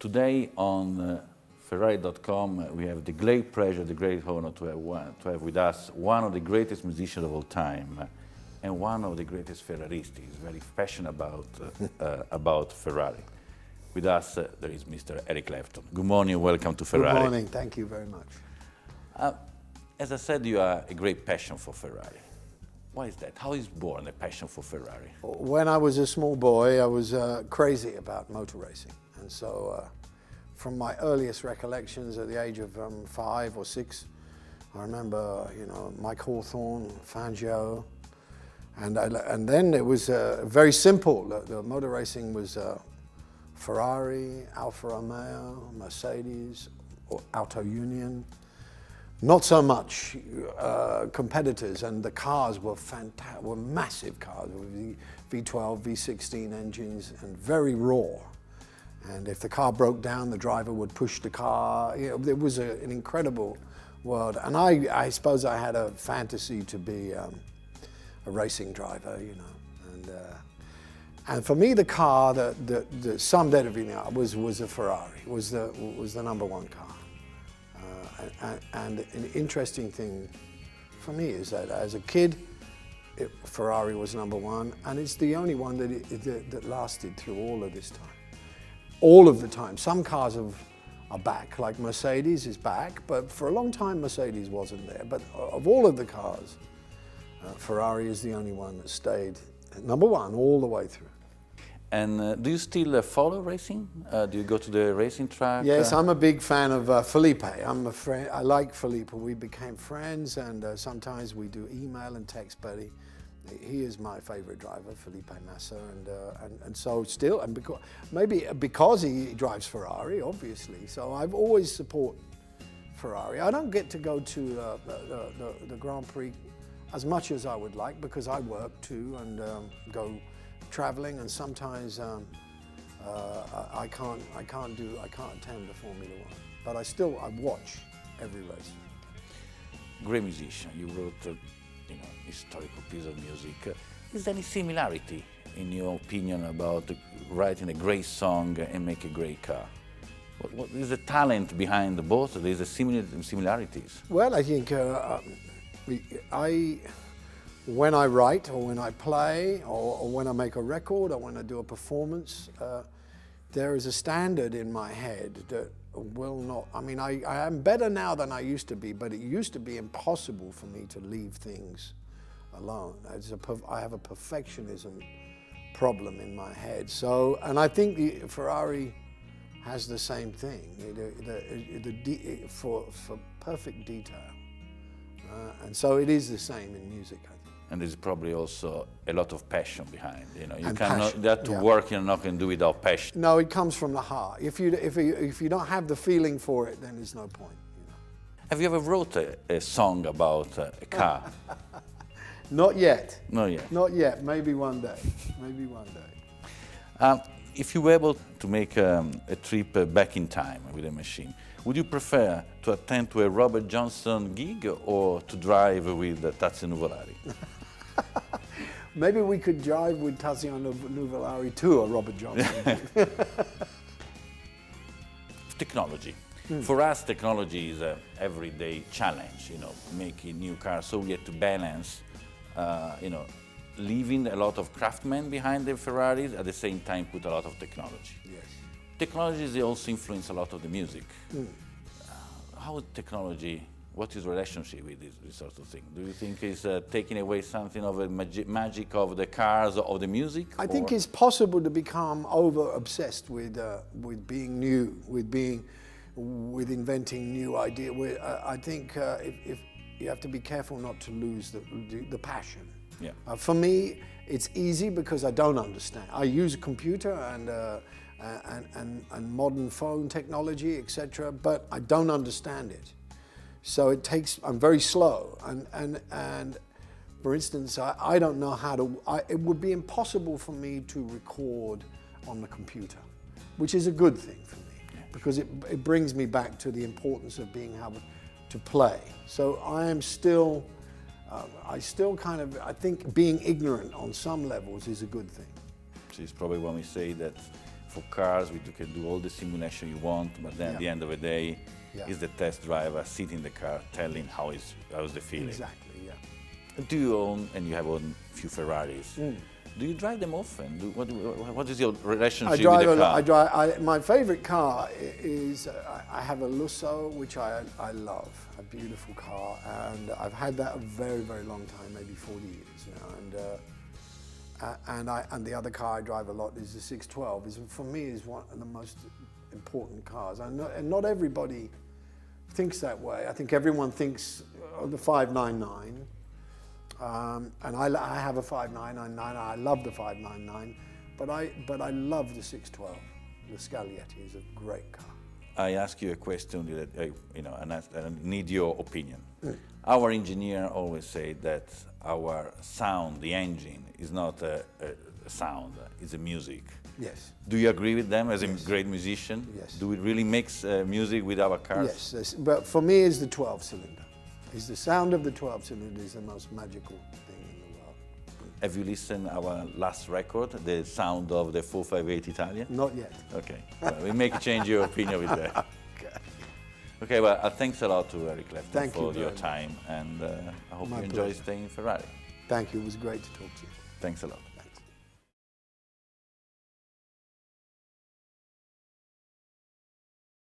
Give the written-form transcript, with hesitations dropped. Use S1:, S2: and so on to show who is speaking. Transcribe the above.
S1: Today on Ferrari.com we have the great pleasure, the great honor to have with us one of the greatest musicians of all time and one of the greatest Ferrarists. He's very passionate about Ferrari. With us there is Mr. Eric Clapton. Good morning and welcome to Ferrari.
S2: Good morning, thank you very much.
S1: As I said, you are a great passion for Ferrari. Why is that? How is born a passion for Ferrari?
S2: When I was a small boy, I was crazy about motor racing. And so from my earliest recollections at the age of 5 or 6, I remember, Mike Hawthorne, Fangio, and then it was very simple. The motor racing was Ferrari, Alfa Romeo, Mercedes, or Auto Union. Not so much competitors, and the cars were massive cars, with V12, V16 engines, and very raw. And if the car broke down, the driver would push the car. It was an incredible world. And I suppose I had a fantasy to be a racing driver, And for me, the car that summed everything up was a Ferrari. Was the number one car. And an interesting thing for me is that as a kid, Ferrari was number one, and it's the only one that lasted through all of this time. All of the time. Some cars are back, like Mercedes is back, but for a long time Mercedes wasn't there. But of all of the cars, Ferrari is the only one that stayed number one all the way through.
S1: And do you still follow racing? Do you go to the racing track?
S2: Yes, I'm a big fan of Felipe. I like Felipe. We became friends, and sometimes we do email and text, buddy. He is my favorite driver, Felipe Massa, and so still, and because he drives Ferrari, obviously. So I've always support Ferrari. I don't get to go to the Grand Prix as much as I would like because I work too and go traveling, and sometimes I can't attend the Formula One, but I watch every race.
S1: Great musician. You wrote, historical piece of music. Is there any similarity, in your opinion, about writing a great song and make a great car? What is the talent behind both? There's a similarities.
S2: Well, I think when I write or when I play or when I make a record or when I do a performance, there is a standard in my head that will not, I am better now than I used to be, but it used to be impossible for me to leave things alone. I have a perfectionism problem in my head. So, and I think the Ferrari has the same thing, for perfect detail. And so it is the same in music, I think.
S1: And there's probably also a lot of passion behind. You
S2: passion,
S1: that to work, you're not going to do without passion.
S2: No, it comes from the heart. If you don't have the feeling for it, then there's no point.
S1: Have you ever wrote a song about a car?
S2: Not yet.
S1: Not yet.
S2: Not yet. Maybe one day. Maybe one day.
S1: If you were able to make a trip back in time with a machine, would you prefer to attend to a Robert Johnson gig or to drive with Tazio Nuvolari?
S2: Maybe we could drive with Tazio Nuvolari to a Robert Johnson gig.
S1: Technology. For us, technology is an everyday challenge, making new cars. So we have to balance, leaving a lot of craftsmen behind the Ferraris, at the same time put a lot of technology.
S2: Yes.
S1: Technology also influence a lot of the music. How is technology, what is relationship with this sort of thing? Do you think it's taking away something of the magic of the cars or the music?
S2: I think it's possible to become over-obsessed with being new, with inventing new ideas. I think if you have to be careful not to lose the passion.
S1: Yeah.
S2: For me, it's easy because I don't understand. I use a computer and modern phone technology, etc., but I don't understand it. So I'm very slow. And for instance, I don't know how to, it would be impossible for me to record on the computer, which is a good thing for me, because it brings me back to the importance of being able to play. So I am still, I think being ignorant on some levels is a good thing.
S1: It's probably when we say that for cars, you can do all the simulation you want, but then at the end of the day, is the test driver sitting in the car telling how's the feeling.
S2: Exactly, yeah.
S1: Do you own, and you have owned a few Ferraris, do you drive them often? What is your relationship with the car?
S2: My favorite car is, I have a Lusso, which I love, a beautiful car, and I've had that a very, very long time, maybe 40 years now. And the other car I drive a lot is the 612. For me, is one of the most important cars. And not everybody thinks that way. I think everyone thinks of the 599. And I have a 599. I love the 599, but I love the 612. The Scaglietti is a great car.
S1: I ask you a question that and I need your opinion. Our engineer always say that our sound, the engine, is not a sound; it's a music.
S2: Yes.
S1: Do you agree with them as a great musician?
S2: Yes.
S1: Do we really mix music with our cars?
S2: Yes, but for me, it's the 12-cylinder. Is the sound of the 12-cylinder is the most magical thing in the world.
S1: Have you listened to our last record, the sound of the 458 Italian?
S2: Not yet.
S1: Okay, well, we make change your opinion with that. Okay, well, thanks a lot to Eric Clapton for your time, and I hope you enjoy staying in Ferrari.
S2: Thank you, it was great to talk to you.
S1: Thanks a lot.